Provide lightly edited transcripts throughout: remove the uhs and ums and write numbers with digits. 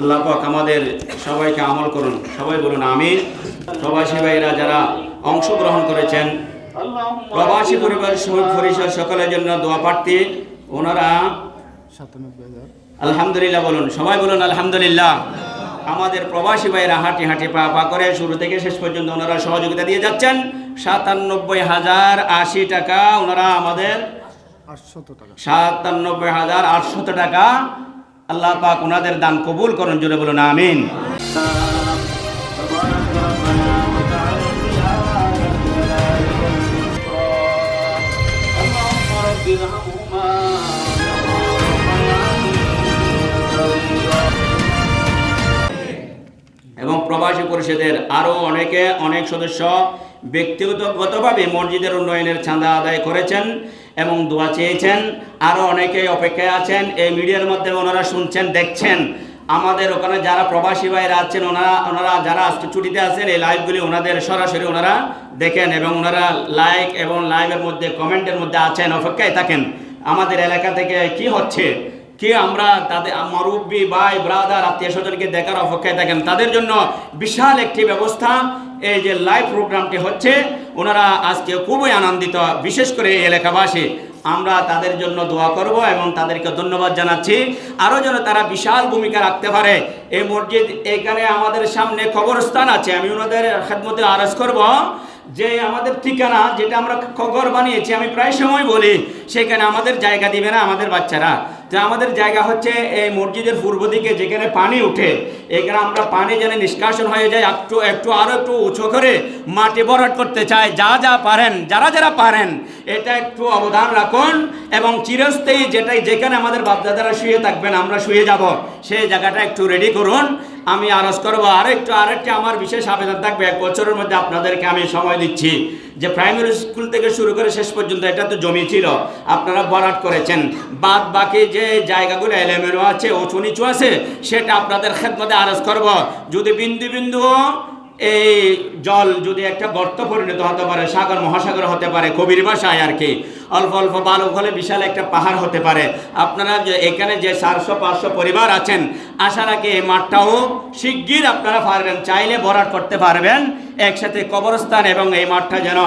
আল্লাহ পাক আমাদের সবাইকে আমল করুন, সবাই বলুন আমিন। প্রবাসী ভাইরা যারা অংশগ্রহণ করেছেন, প্রবাসী পরিবার পরিষদ সকলের জন্য দোয়া প্রার্থী, ওনারা 97,000 আলহামদুলিল্লাহ বলুন, সবাই বলুন আলহামদুলিল্লাহ। আমাদের প্রবাসী ভাইরা হাঁটি হাঁটি পা পা করে শুরু থেকে শেষ পর্যন্ত ওনারা সহযোগিতা দিয়ে যাচ্ছেন। 97,080 টাকা ওনারা আমাদের 800 টাকা 97,800 টাকা। আল্লাহ পাক ওনাদের দান কবুল করুন, জোরে বলুন আমিন। এবং প্রবাসী পরিষদের আরও অনেক সদস্য ব্যক্তিগতভাবে মসজিদের উন্নয়নের চাঁদা আদায় করেছেন এবং দোয়া চেয়েছেন। আরও অনেকে অপেক্ষায় আছেন, এই মিডিয়ার মধ্যে ওনারা শুনছেন, দেখছেন। আমাদের ওখানে যারা প্রবাসী ভাইরা আছেন, ওনারা যারা আজকে ছুটিতে আছেন, এই লাইভগুলি ওনাদের সরাসরি ওনারা দেখেন এবং ওনারা লাইক এবং লাইভের মধ্যে কমেন্টের মধ্যে আছেন, অপেক্ষায় থাকেন আমাদের এলাকা থেকে কি হচ্ছে, কি আমরা তাদের মুরব্বি ভাই ব্রাদার আত্মীয় স্বজনকে দেখার অপেক্ষায় থাকেন। তাদের জন্য বিশাল একটি ব্যবস্থা, এই যে লাইভ প্রোগ্রামটি হচ্ছে, ওনারা আজকে খুবই আনন্দিত, বিশেষ করে এই এলাকাবাসী। আমরা তাদের জন্য দোয়া করব এবং তাদেরকে ধন্যবাদ জানাচ্ছি। আরও যেন তারা বিশাল ভূমিকা রাখতে পারে। এই মসজিদ, এখানে আমাদের সামনে কবরস্থান আছে, আমি ওনাদের খেদমতে আরজ করব যে আমাদের ঠিকানা যেটা আমরা ঘর বানিয়েছি, আমি প্রায় সময় বলি সেখানে আমাদের জায়গা দিবে না আমাদের বাচ্চারা। তো আমাদের জায়গা হচ্ছে এই মসজিদের পূর্ব দিকে, যেখানে পানি উঠে, এখানে আমরা পানি যেন নিষ্কাশন হয়ে যায়, আরও একটু উঁচু করে মাটি ভরাট করতে চাই। যারা পারেন এটা একটু অবদান রাখুন এবং চিরস্থায়ী যেখানে আমাদের বাপদাদারা শুয়ে থাকবেন, আমরা শুয়ে যাব, সেই জায়গাটা একটু রেডি করুন। আমি আরজ করবো আরেকটি আমার বিশেষ আবেদন থাকবে, 1 বছরের মধ্যে আপনাদেরকে আমি সময় দিচ্ছি যে প্রাইমারি স্কুল থেকে শুরু করে শেষ পর্যন্ত এটা তো জমি ছিল, আপনারা ভরাট করেছেন, বাদ বাকি যে জায়গাগুলো এলোমেলো আছে, উঁচু নিচু আছে, সেটা আপনাদের খেদমতে আরজ করব। যদি বিন্দু বিন্দু এই জল যদি একটা গর্ত পরিণত হতে পারে, সাগর মহাসাগর হতে পারে, কবির ভাষায় আর কি, অল্প অল্প বালু হলে বিশাল একটা পাহাড় হতে পারে। আপনারা যে এখানে যে 400-500 পরিবার আছেন, আশা রাখি এই মাঠটাও শিগগির আপনারা পারবেন, চাইলে ভরাট করতে পারবেন। একসাথে কবরস্থান এবং এই মাঠটা যেন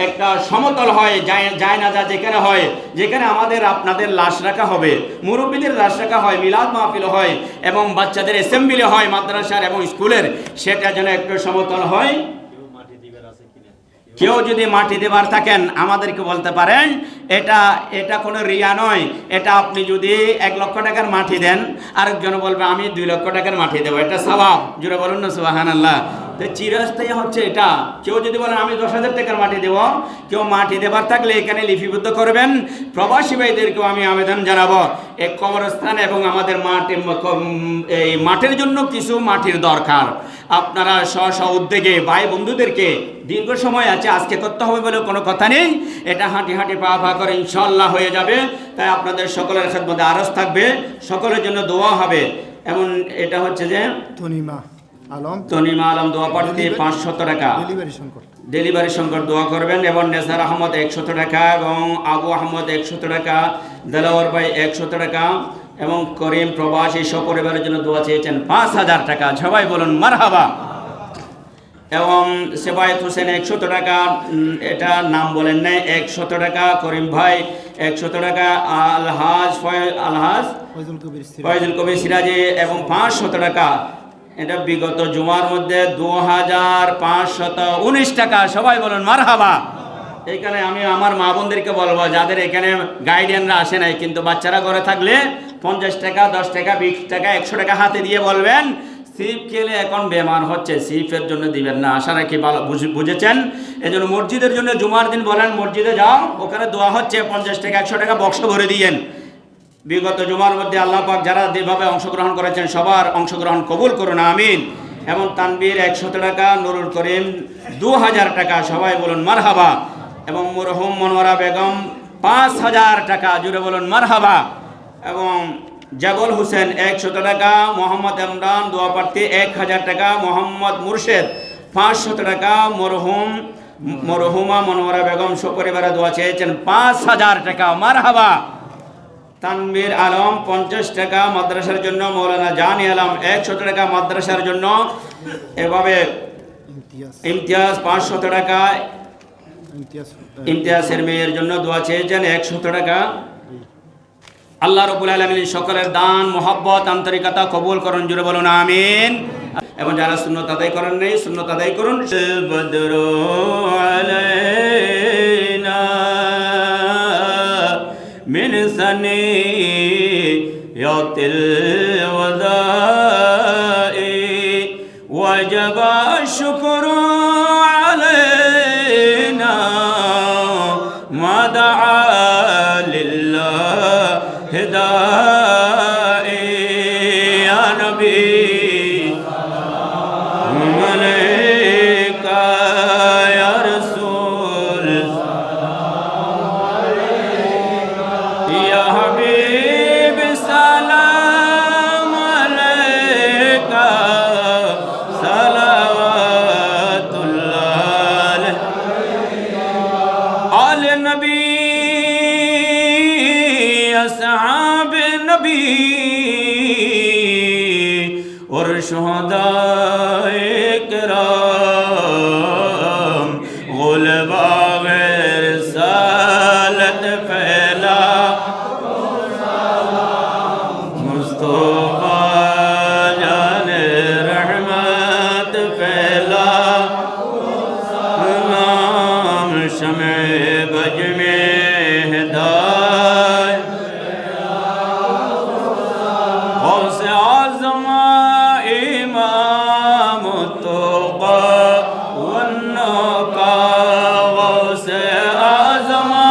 একটা সমতল হয়, যায় না যেখানে হয়, যেখানে আপনাদের লাশ রাখা হবে, মুরব্বীদের লাশ রাখা হয়, মিলাদ মাহফিল হয় এবং বাচ্চাদের অ্যাসেম্বলি হয় মাদ্রাসার এবং স্কুলের, সেটা যেন একটু সমতল হয়। কেউ যদি মাটি দেবার থাকেন আমাদেরকে বলতে পারেন। এটা কোনো রিয়া নয়। এটা আপনি যদি 1 লক্ষ টাকার মাটি দেন, আরেকজন বলবে আমি 2 লক্ষ টাকার মাটি দেবো, এটা সওয়াব, জোরে বলুন না সুবহানাল্লাহ। তো চিরস্থায়ী হচ্ছে এটা। কেউ যদি বলেন আমি 10,000 টাকার মাটি দেব, কেউ মাটি দেবার থাকলে এখানে লিপিবদ্ধ করবেন। প্রবাসী ভাইদেরকেও আমি আবেদন জানাবো, এক কবরস্থান এবং আমাদের এই মাঠের জন্য কিছু মাটির দরকার। আপনারা স্ব উদ্যোগে ভাই বন্ধুদেরকে, দীর্ঘ সময় আছে, আজকে করতে হবে বলে কোনো কথা নেই, এটা হাঁটি হাঁটি পা পা করে ইনশাল্লাহ হয়ে যাবে। তাই আপনাদের সকলের খেদমতে আরজ থাকবে, সকলের জন্য দোয়া হবে। এমন এটা হচ্ছে যে তনিমা আলম দোয়া প্রার্থী 500 টাকা, ডেলিভারি সংকট দোয়া করবেন। এবং নেসার আহমদ 100 টাকা এবং আবু আহমদ 100 টাকা, দেলাওয়ার ভাই 100 টাকা এবং করিম প্রবাসী সপরিবারের জন্য দোয়া চেয়েছেন 5,000 টাকা। সবাই বলুন মারহাবা। এবং সেবায়েত হোসেন 100 টাকা, এটা নাম বলেন নাই, 100 টাকা। করিম ভাই 100 টাকা। আলহাজ ফয়জুল কবির সিরাজি এবং 500 টাকা। এটা বিগত জুমার মধ্যে 2,519 টাকা। সবাই বলুন মারহাবা। এখানে আমি আমার মা বোনদেরকে বলবো, যাদের এখানে গাইডিয়ানরা আসে নাই কিন্তু বাচ্চারা ঘরে থাকলে 50 টাকা, 10 টাকা, 20 টাকা, 100 টাকা হাতে দিয়ে বলবেন সিপ খেলে এখন বেমার হচ্ছে, সিপের জন্য দিবেন না। আশা রাখি ভালো বুঝেছেন। এই জন্য মসজিদের জন্য জুমার দিন বলেন মসজিদে যাও, ওখানে দোয়া হচ্ছে, 50 টাকা 100 টাকা বক্স ভরে দিয়েন। বিগত জুমার মধ্যে আল্লাহ পাক যারা যেভাবে অংশগ্রহণ করেছেন সবার অংশগ্রহণ কবুল করুন আমিন। এবং তানবীর 100 টাকা, নুরুল করিম 2,000 টাকা। সবাই বলুন মারহাবা। এবং মরহুম মনোয়ারা বেগম 5,000 টাকা, জুড়ে বলুন মারহাবা। এবং জাগল হোসেন 100 টাকা, মোহাম্মদ ইমরান দোয়া প্রার্থী 1,000 টাকা, মোহাম্মদ মুর্শেদ 500 টাকা, মরহুমা মনোয়ারা বেগম সপরিবারে দোয়া চেয়েছেন 5,000 টাকা। মারহাবা। তানভীর আলম 50 টাকা মাদ্রাসার জন্য, মৌলানা জানি আলম 100 টাকা মাদ্রাসার জন্য, এভাবে ইমতিয়াজ ইমতিয়াজ 500 টাকা ইমতিয়াজ ইমতিয়াজের মেয়ের জন্য দোয়া চেয়েছেন 100 টাকা। আল্লাহ রাব্বুল আলামিন সকলের দান মোহাব্বত আন্তরিকতা কবুল করুন, জুড়ে বলুন আমিন। এবং যারা সুন্নত আদায় করেন নেই সুন্নত আদায় করুন। বদরু আলাইনা মিন সানিয়াতিল ওয়াদাই ওয়াজাবা শুকরু আলাইনা মা দাআ লিল্লাহি দাঈ ইয়া নবী আলাইকা ইয়া রাসূল ইয়া হাবিব সালাম আলাইকা সালাওয়াতুল্লাহ আলা নবী আসহাব নবী और शुहदाए किराम गुलबागे रिसालत फैला मुस्तफा जाने रहमत फैला नाम शमे बज में हिदायत गौसे आज़मा इमाम तुक़ा वन्नुका गौसे आज़मा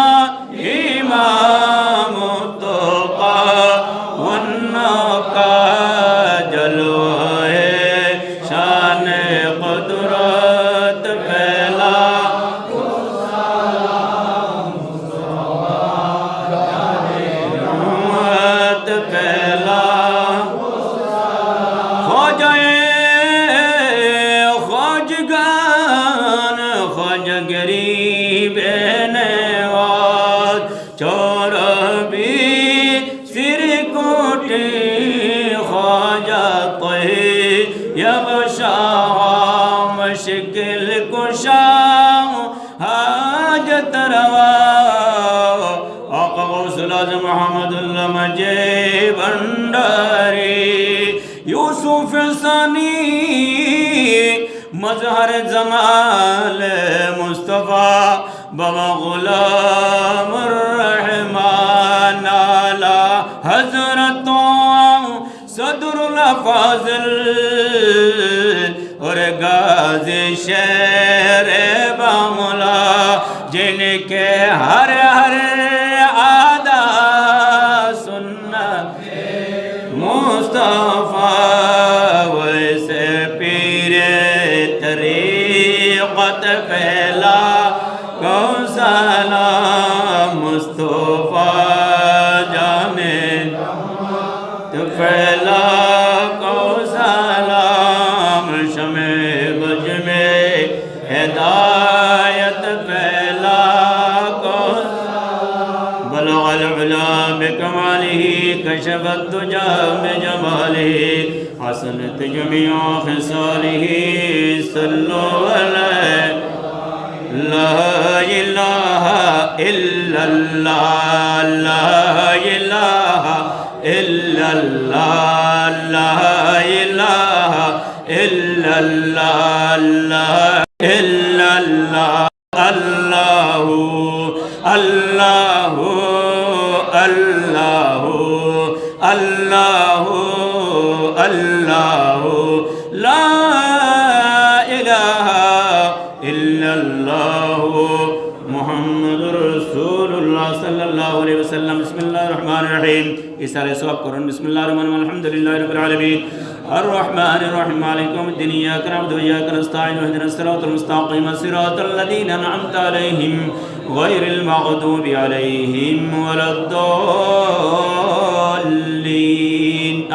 इमाम तुक़ा वन्नुका जलवाए शान क़ुदरत फैला रहमत फैला ख्वाजगान ख्वाजा गरीब नवाज चौरबी सिर कोटे ख्वाजा तैयब शाह मुश्किल कुशा हाजत रवा आका गौसुल आज़म मोहम्मदुल्लाह मजे भंडारी यूसुफ सनी मजहर जमाल मुस्तफ़ा बाबा गुलाम रहमान आला हजरतों सदरुल फाजिल और गाजी शेर बामुला जिनके हर हर आदा सुन्नत मुस्तफा वैसे पीरे तरीक़त फैला गौसाला मुस्तफा जाने तो फैला गौसाला शमे बज में हिदायत फैला बलग अल-उला बिकमालिही कशफ अद-दुजा बिजमालिही हसनत जमीउ खिसालिही सल्लु अलैहि ला इलाहा इल्लल्लाह ला इलाहा इल्लल्लाह ला इलाहा इल्लल्लाह ला इल्लल्लाह अल्लाहु अल्लाहु अल्लाहु अल्लाहु अल्लाहु ला इलाहा इल्लल्लाहु मुहम्मदुर रसूलुल्लाह सल्लल्लाहु अलैहि वसल्लम। बिस्मिल्लाहिर रहमानिर रहीम। इसारे सवाब करुन। बिस्मिल्लाहिर रहमानिर रहीम। अल्हम्दुलिल्लाहि रब्बिल आलमीन अर्रहमानिर रहीम मालिकि यौमिद्दीन इय्याका नअबुदु व इय्याका नस्तईन इहदिनस सिरातल मुस्तकीम सिरातल लज़ीना अनअमता अलैहिम गैरिल मग़दूबि अलैहिम वलद्दाल्लीन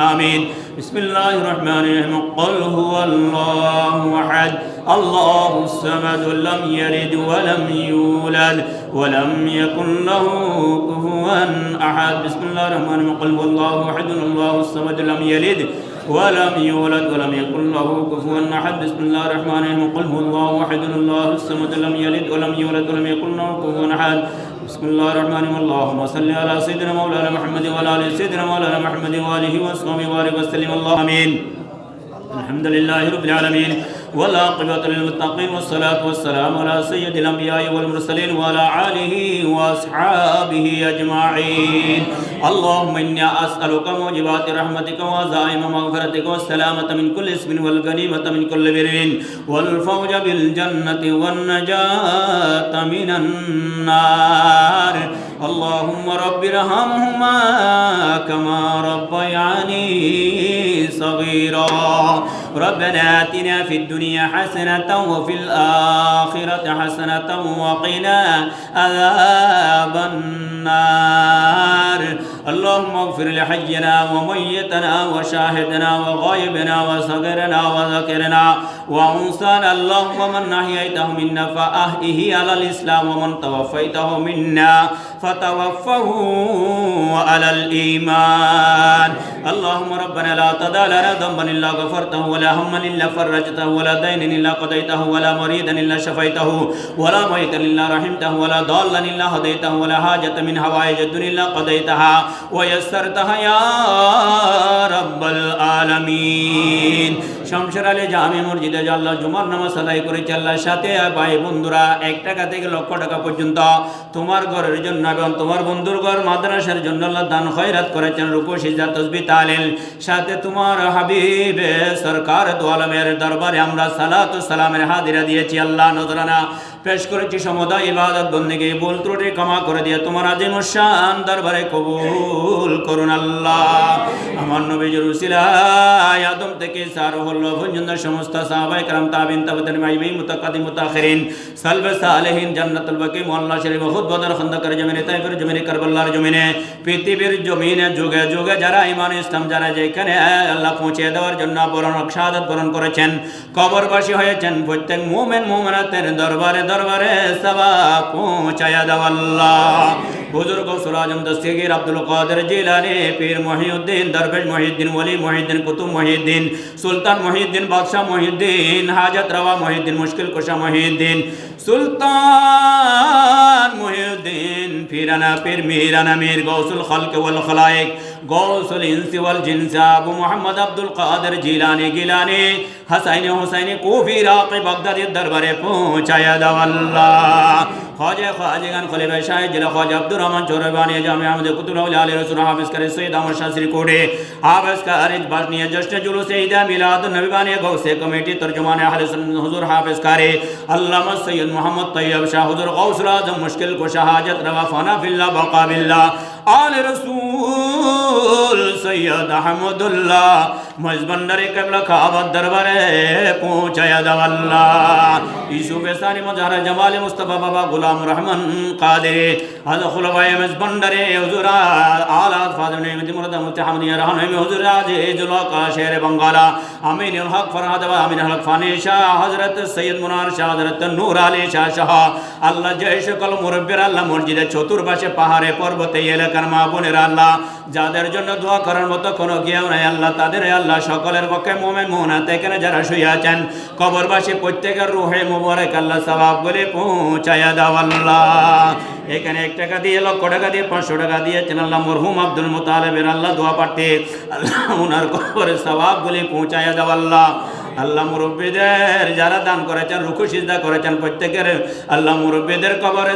आमीन। বিসমিল্লাহির রহমানির রহিম কুল হুয়াল্লাহু আহাদ আল্লাহুস সামাদ লাম ইয়ালিদ ওয়া লাম ইউলাদ ওয়া লাম ইয়াকুল লাহু কুফুয়ান আহাদ বিসমিল্লাহির রহমানির রহিম কুল হুয়াল্লাহু আহাদ আল্লাহুস সামাদ লাম ইয়ালিদ ولم يولد ولم يكن له كفوا احد بسم الله الرحمن الرحيم قل هو الله احد الله الصمد لم يلد ولم يولد ولم يكن له كفوا احد بسم الله الرحمن الرحيم اللهم صل على سيدنا مولانا محمد وعلى ال سيدنا مولانا محمد واله وصحبه وبارك وسلم اللهم امين الحمد لله رب العالمين والعاقبة للمتقين والصلاة والسلام على سيد الأنبياء والمرسلين وعلى آله وأصحابه أجمعين اللهم إني أسألك موجبات رحمتك وعزائم مغفرتك والسلامة من كل اسم والغنيمة من كل بر والفوز بالجنة والنجاة من النار اللهم رب ارحمهما كما ربياني صغيرا ربنا آتنا في الدنيا حسنة وفي الآخرة حسنة وقنا عذاب النار اللهم اغفر لحينا وميتنا وشاهدنا وغائبنا وصغيرنا وذكرنا وأنسانا اللهم من أحييته منا فأحيه على الإسلام ومن توفيته منا فتوفه على الإيمان اللهم ربنا لا تدع لنا ذنبا إلا غفرته ولا هما إلا فرجته ولا دينا إلا قضيته ولا مريضا إلا شفيته ولا ميتا إلا رحمته ولا ضالا إلا هديته ولا حاجة من حوائج الدنيا إلا قضيتها ويسرتها يا رب العالمين শামসুর আলী জামি মসজিদে আল্লাহ জুমার নামাজ আদায় করেছে আল্লাহর সাথে ভাই বন্ধুরা 1 টাকা থেকে লক্ষ টাকা পর্যন্ত তোমার ঘরের জন্য এবং তোমার বন্ধুর ঘর মাদ্রাসার জন্য আল্লাহ দান খয়রাত করেছেন রুকু সিজদা তাসবিহ তাহলিল সাথে তোমার হাবিব সরকার দু আলমের দরবারে আমরা সালাত ও সালামের হাজিরা দিয়েছি আল্লাহ নজরানা পেশ করেছি সমুদায় ইবাদত বন্দেগী ভুল ত্রুটি ক্ষমা করে দিয়ে তোমার আজিম শান দরবারে কবুল করুন আল্লাহ আমার নবীর উসিলায় আদম থেকে সার হলো পর্যন্ত সমস্ত সাহাবায়ে کرام তাবিন তাবিন মাইমি মুতাকাদ্দিম মুতাখিরিন সালফে সালেহিন জান্নাতুল বাকি মুআল্লা শরীফ উহুদ বদর খন্দকের জমিনে তাইফের জমিনে কারবালার জমিনে পৃথিবীর জমিনে যুগে যুগে যারা ঈমান ইসলাম যারা যেখানে আল্লাহ পৌঁছে দেওয়ার জন্য বরণ শাহাদাত বরণ করেছেন কবরবাসী হয়েছেন প্রত্যেক মুমিন মুমিনাতের দরবারে দরবারে সওয়াব পৌঁছায়া দাও আল্লাহ হুজুর গৌসুল আজম দস্তগীর আব্দুল কাদের জিলানী পীর মহিউদ্দিন দরবেশ মহিউদ্দিন ওলি মহিউদ্দিন কুতুব মহিউদ্দিন সুলতান মহিউদ্দিন বাদশাহ মহিউদ্দিন হাজত রওয়া মহিউদ্দিন মুশকিল কুশা মহিউদ্দিন সুলতান মহিউদ্দিন ফিরানা পীর মিরানা মীর গৌসুল খালক ওয়াল খলায়েক গৌসুল ইনসি ওয়াল জিনস আবু মুহাম্মদ আব্দুল কাদের জিলানী গিলানী হাসাইনি হুসাইনি কুফি ইরাকি বাগদাদের দরবারে পৌঁছায়া দাও আল্লাহ খাজা খাজিগান খলিফা শাহ জিলা খাজা আব্দুর রহমান চৌরবানি জামে আহমদ কুতুল আলী রাসূল হাফেজ করে সৈয়দ আহমদ শাহ শ্রী কোড়ে হাফেজ কারিজ বাজনিয়া জশ্ন জুলুস ঈদ মিলাদ নবী বানি গৌসে কমিটি তরজমান আহলে সুন্নাত হুজুর হাফেজ কারি আল্লামা সৈয়দ মোহাম্মদ তৈয়ব শাহ হুজুর গৌসুল আজম মুশকিল কুশা হাজত রওয়া ফানা ফিল্লাহ বাকা বিল্লাহ আলে রাসূল সৈয়দ আহমদুল্লাহ মজবন্ডারে কিবলা কাবা দরবারে পৌঁছায়া দাও আল্লাহ ইউসুফ সানি মজারা জামাল মুস্তাফা বাবা গোলাম রহমান কাদের আজ খুলবায়ে মজবন্ডারে হুজুর আলা ফাজল নেমতি মুরাদ মুতাহামদিয়া রহমান হুজুর আজ জুলকা শের বাঙ্গালা আমিনুল হক ফরহাদ ওয়া আমিনুল হক ফানি শাহ হযরত সৈয়দ মুনার শাহ হযরত নূর আলী শাহ শাহ আল্লাহ জয় সকল মুরব্বির আল্লাহ মসজিদের চতুর্পাশে পাহাড়ে পর্বতে এলাকার মা বোনেরা আল্লাহ যাদের জন্য দোয়া করার মতো কোনো কেউ নাই আল্লাহ তাদের আল্লাহ সকলের পক্ষে মুমিন মুমিনাত এখানে যারা শুয়ে আছেন কবরবাসী প্রত্যেকের রূহে মুবারক আল্লাহ সওয়াব বলে পৌঁছায়া দাও আল্লাহ এখানে 1 টাকা দিয়ে লক্ষ টাকা দিয়ে 500 টাকা দিয়েছেন আল্লাহ মরহুম আব্দুল মুতালিবের আল্লাহ দোয়া পাঠে আল্লাহ ওনার কবরে সওয়াব বলে পৌঁছায়া দাও আল্লাহ আল্লাহ মুরব্বিদের যারা দান করেছেন রুকু সিজদা করেছেন প্রত্যেকের আল্লাহ মুরব্বিদের কবরে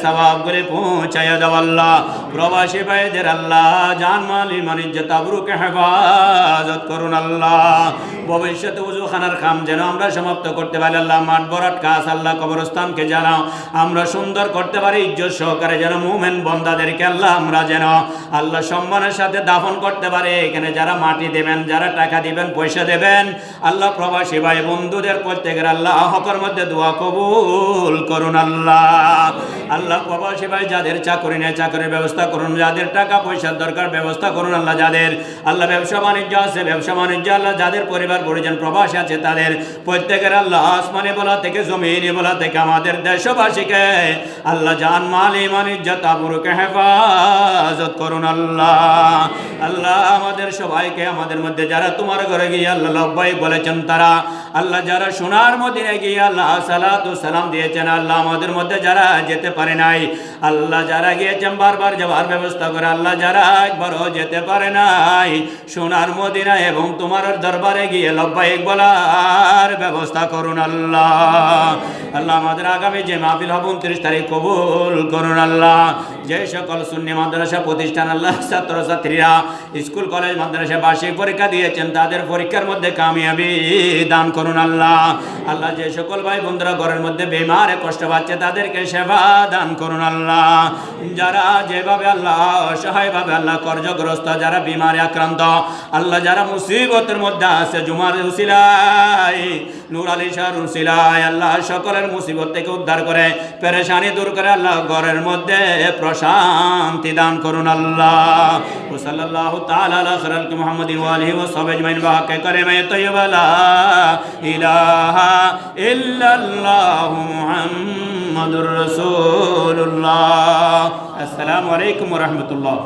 সওয়াব করে পৌঁছায়া দাও আল্লাহ প্রবাসী ভাইদের আল্লাহ জান মাল ঈমান ইজ্জত আবরুকে হেফাজত করুন আল্লাহ ভবিষ্যতে ওযুখানার কাম যেন আমরা সমাপ্ত করতে পারি আল্লাহ, মাঠ ভরাট কাজ আল্লাহ কবরস্থানকে যেন আমরা সুন্দর করতে পারি, ইজ্জত সহকারে যেন মুমিন বান্দাদেরকে আল্লাহ আমরা যেন আল্লাহ সম্মানের সাথে দাফন করতে পারি। এখানে যারা মাটি দেবেন, যারা টাকা দিবেন, পয়সা দেবেন, আল্লাহ প্রবাসী ভাই বন্ধুদের প্রত্যেকের আল্লাহ হকের মধ্যে দোয়া কবুল করুন আল্লাহ। আল্লাহ প্রবাসী ভাই যাদের চাকরি নেই চাকরির ব্যবস্থা করুন, যাদের টাকা পয়সার দরকার ব্যবস্থা করুন আল্লাহ, যাদের আল্লাহ ব্যবসা বাণিজ্য আছে ব্যবসা বাণিজ্য আল্লাহ, যাদের পরিবার পরিজন প্রবাসী আছে তাদের প্রত্যেকের আল্লাহ আসমানি বলা থেকে জমিনি বলা থেকে আমাদের দেশবাসীকে আল্লাহ জান মাল ইমান ইজ্জত আবরুকে হেফাজত করুন আল্লাহ। আল্লাহ আমাদের সবাইকে, আমাদের মধ্যে যারা তোমার ঘরে গিয়ে আল্লাহ লব্বাইক বলেছেন তারা আল্লাহ, যারা সোনার মদিনায় গিয়ে আল্লাহ সালাতু সালাম দিয়েছেন আল্লাহ, আমাদের মধ্যে যারা যেতে পারে নাই আল্লাহ, যারা গিয়েছেন বারবার যাওয়ার ব্যবস্থা করে আল্লাহ, যারা একবারও যেতে পারে নাই সোনার মদিনা এবং তোমার দরবারে গিয়ে লব্বাইক বলার ব্যবস্থা করুন আল্লাহ। আল্লাহ আমাদের আগামী যে মাহফিল হবে 29 তারিখ কবুল করুন আল্লাহ। যে সকল সুন্নি মাদ্রাসা প্রতিষ্ঠান আল্লাহ ছাত্রছাত্রীরা স্কুল কলেজ মাদ্রাসা বার্ষিক পরীক্ষা দিয়েছেন তাদের পরীক্ষার মধ্যে কামিয়াবি দান করুন আল্লাহ। আল্লাহ যে সকল ভাই বন্ধুরা ঘরের মধ্যে বেমারে কষ্ট পাচ্ছে তাদেরকে সেবা দান করুন আল্লাহ। যারা যেভাবে আল্লাহ অসহায়ভাবে আল্লাহ কর্জগ্রস্ত, যারা বিমারে আক্রান্ত আল্লাহ, যারা মুসিবতের মধ্যে আছে জুমার উসিলায় নূর আলী শাহর উসিলায় আল্লাহ সকলের মুসিবত থেকে উদ্ধার করে পেরেশানি দূর করে আল্লাহ ঘরের মধ্যে প্রশান্তি দান করুন আল্লাহ। ও সাল্লাল্লাহু তাআলা আলা খালিকি মুহাম্মাদিন ওয়া আলিহি ওয়া সাহবিহি আজমাইন বাকে কালিমা তাইয়্যিবা লা ইলাহা ইল্লাল্লাহু মুহাম্মাদুর রাসূলুল্লাহ। আসসালামু আলাইকুম ওয়া রাহমাতুল্লাহ।